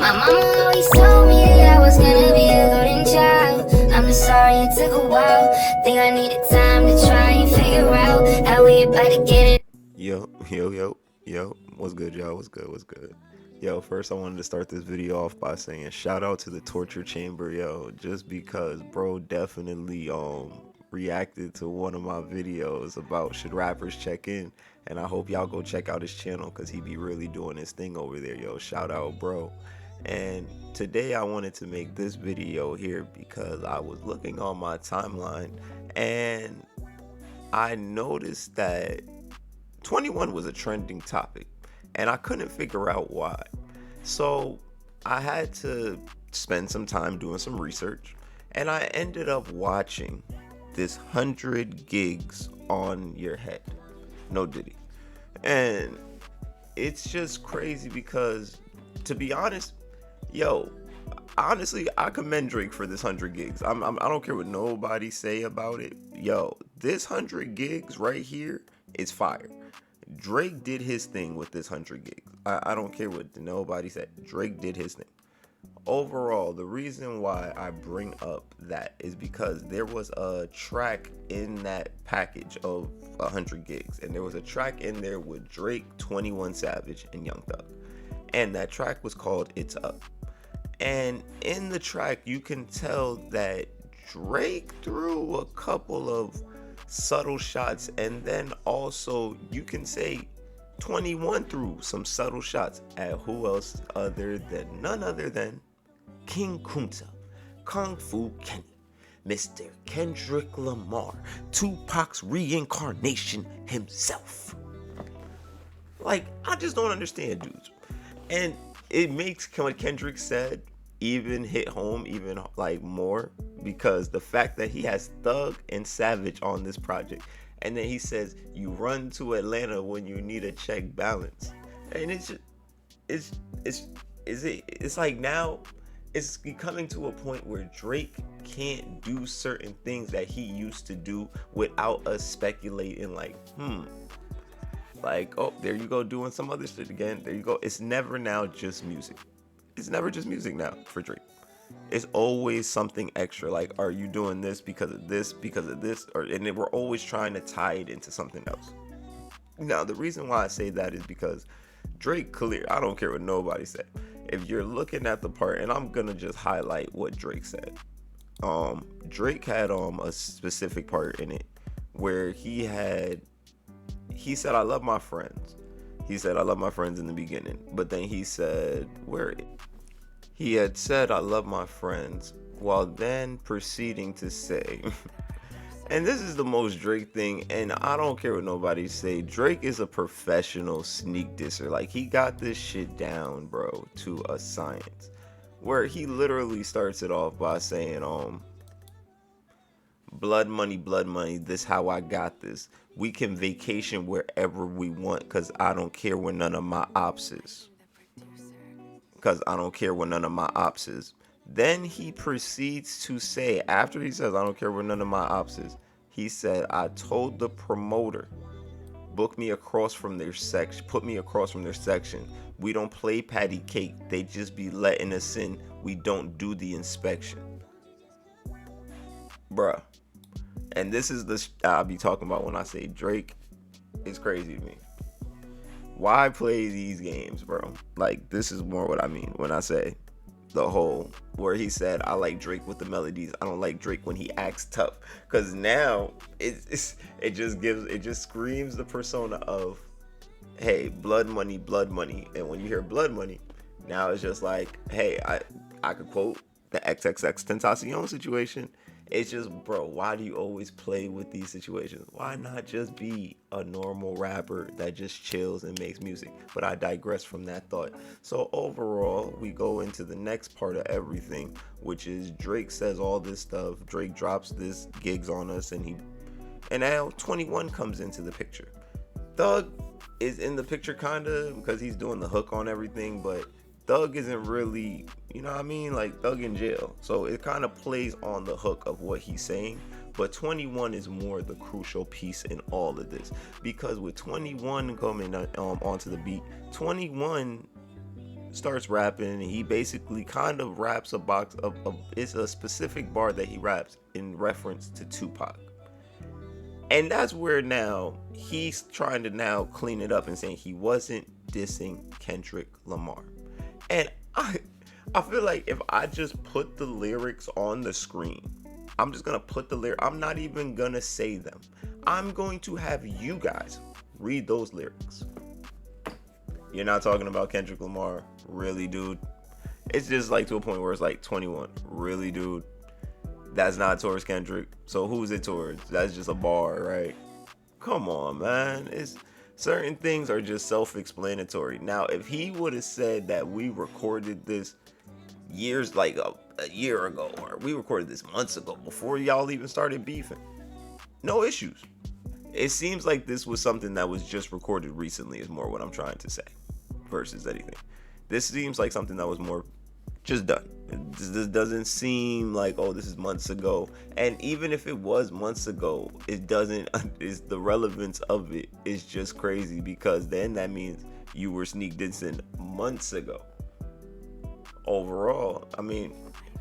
My mama always told me that I was gonna be a golden child. I'm just sorry it took a while. Think I needed time to try and figure out how we about to get it. Yo. What's good, y'all? What's good? Yo, first I wanted to start this video off by saying shout out to the torture chamber, yo, just because bro definitely reacted to one of my videos about should rappers check in, and I hope y'all go check out his channel because he be really doing his thing over there, yo. Shout out, bro. And today I wanted to make this video here because I was looking on my timeline and I noticed that 21 was a trending topic and I couldn't figure out why. So I had to spend some time doing some research and I ended up watching this 100 gigs on your head. No Diddy. And it's just crazy because, to be honest, yo, honestly, I commend Drake for this 100 gigs. I don't care what nobody say about it. Yo, this 100 gigs right here is fire. Drake did his thing with this 100 gigs. I don't care what nobody said. Drake did his thing. Overall, the reason why I bring up that is because there was a track in that package of 100 gigs, and there was a track in there with Drake, 21 Savage, and Young Thug, and that track was called It's Up. And in the track, you can tell that Drake threw a couple of subtle shots, and then also you can say 21 threw some subtle shots at who else none other than King Kunta, Kung Fu Kenny, Mr. Kendrick Lamar, Tupac's reincarnation himself. Like, I just don't understand, dudes. And it makes what Kendrick said even hit home even like more, because the fact that he has Thug and Savage on this project, and then he says you run to Atlanta when you need a check balance, and it's like now it's coming to a point where Drake can't do certain things that he used to do without us speculating like, oh, there you go doing some other shit again. There you go. It's never now just music. It's never just music now for Drake. It's always something extra. Like, are you doing this because of this, and then we're always trying to tie it into something else. Now, the reason why I say that is because Drake clear. I don't care what nobody said. If you're looking at the part, and I'm gonna just highlight what Drake said. Drake had a specific part in it where he said, I love my friends. He said, I love my friends in the beginning. But then he said, he had said, I love my friends, while then proceeding to say, and this is the most Drake thing, and I don't care what nobody say, Drake is a professional sneak disser. Like, he got this shit down, bro, to a science, where he literally starts it off by saying, blood money, this how I got this. We can vacation wherever we want, cause I don't care where none of my ops is. Then he proceeds to say, after he says, I don't care where none of my ops is, he said, I told the promoter, put me across from their section. We don't play patty cake. They just be letting us in. We don't do the inspection. Bruh. And this is the I'll be talking about when I say Drake is crazy to me. Why play these games, bro? Like, this is more what I mean when I say the whole where he said, I like Drake with the melodies. I don't like Drake when he acts tough. Cause now it just screams the persona of, hey, blood money. And when you hear blood money, now it's just like, hey, I could quote the XXX Tentacion situation. It's just, bro, why do you always play with these situations? Why not just be a normal rapper that just chills and makes music? But I digress from that thought. So overall, we go into the next part of everything, which is Drake says all this stuff. Drake drops this gigs on us, and now 21 comes into the picture. Thug is in the picture kinda because he's doing the hook on everything, but Thug isn't really, you know what I mean? Like, Thug in jail. So it kind of plays on the hook of what he's saying. But 21 is more the crucial piece in all of this. Because with 21 coming onto the beat, 21 starts rapping. He basically kind of raps a box of it's a specific bar that he raps in reference to Tupac. And that's where now he's trying to now clean it up and saying he wasn't dissing Kendrick Lamar. And I feel like if I just put the lyrics on the screen, I'm just gonna put the lyrics. I'm not even gonna say them. I'm going to have you guys read those lyrics. You're not talking about Kendrick Lamar, really, dude? It's just like to a point where it's like 21, really, dude? That's not towards Kendrick. So who's it towards? That's just a bar, right? Come on, man. It's certain things are just self-explanatory. Now, if he would have said that we recorded this years, like a year ago, or we recorded this months ago, before y'all even started beefing, no issues. It seems like this was something that was just recorded recently, is more what I'm trying to say, versus anything. This seems like something that was more just done. This doesn't seem like, oh, this is months ago. And even if it was months ago, it doesn't, is the relevance of it is just crazy, because then that means you were sneak dissing months ago. Overall, I mean,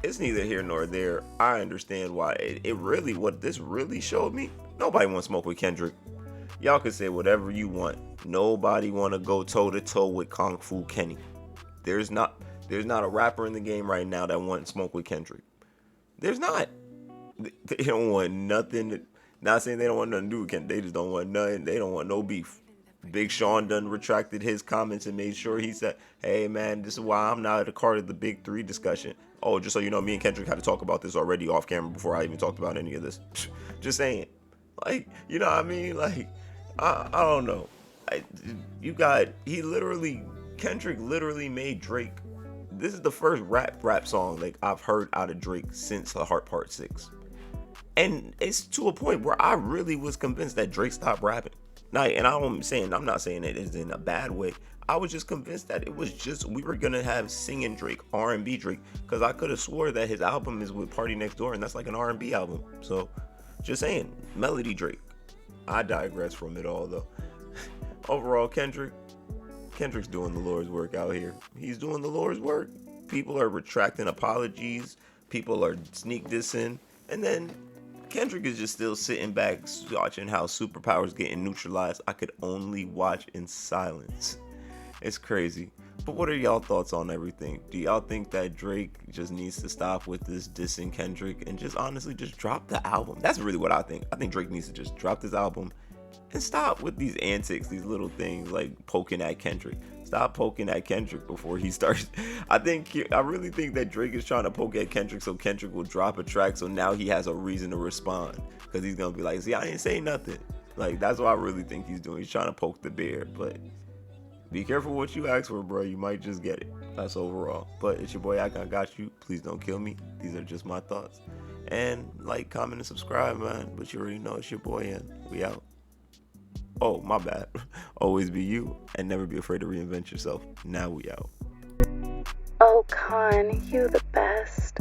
it's neither here nor there. I understand why it really, what this really showed me, nobody wants to smoke with Kendrick. Y'all can say whatever you want. Nobody want to go toe to toe with Kung Fu Kenny. There's not a rapper in the game right now that wants smoke with Kendrick. There's not. They don't want nothing. Not saying they don't want nothing to do with Kendrick. They just don't want nothing. They don't want no beef. Big Sean done retracted his comments and made sure he said, hey man, this is why I'm not a part of the big three discussion. Oh, just so you know, me and Kendrick had to talk about this already off camera before I even talked about any of this. Just saying. Like, you know what I mean? Like, I don't know. Kendrick literally made Drake. This is the first rap song like I've heard out of Drake since The Heart Part 6. And it's to a point where I really was convinced that Drake stopped rapping. Now, and I'm not saying it is in a bad way. I was just convinced that it was just, we were gonna have singing Drake, R&B Drake, because I could have swore that his album is with Party Next Door, and that's like an R&B album. So, just saying, melody Drake. I digress from it all though. Overall, Kendrick's doing the Lord's work out here. He's doing the Lord's work. People are retracting apologies. People are sneak dissing, and then Kendrick is just still sitting back watching how superpowers getting neutralized. I could only watch in silence. It's crazy. But what are y'all thoughts on everything? Do y'all think that Drake just needs to stop with this dissing Kendrick and just honestly just drop the album? That's really what I think. I think Drake needs to just drop this album and stop with these antics, these little things like poking at Kendrick. Stop poking at Kendrick before he starts. I really think that Drake is trying to poke at Kendrick so Kendrick will drop a track, so now he has a reason to respond, because he's gonna be like, see, I didn't say nothing. Like, that's what I really think he's doing. He's trying to poke the bear. But be careful what you ask for, bro. You might just get it. That's overall. But it's your boy I Got You. Please don't kill me. These are just my thoughts. And like, comment, and subscribe, man. But you already know it's your boy, and we out. Oh, my bad. Always be you and never be afraid to reinvent yourself. Now we out. Oh, Con, you the best.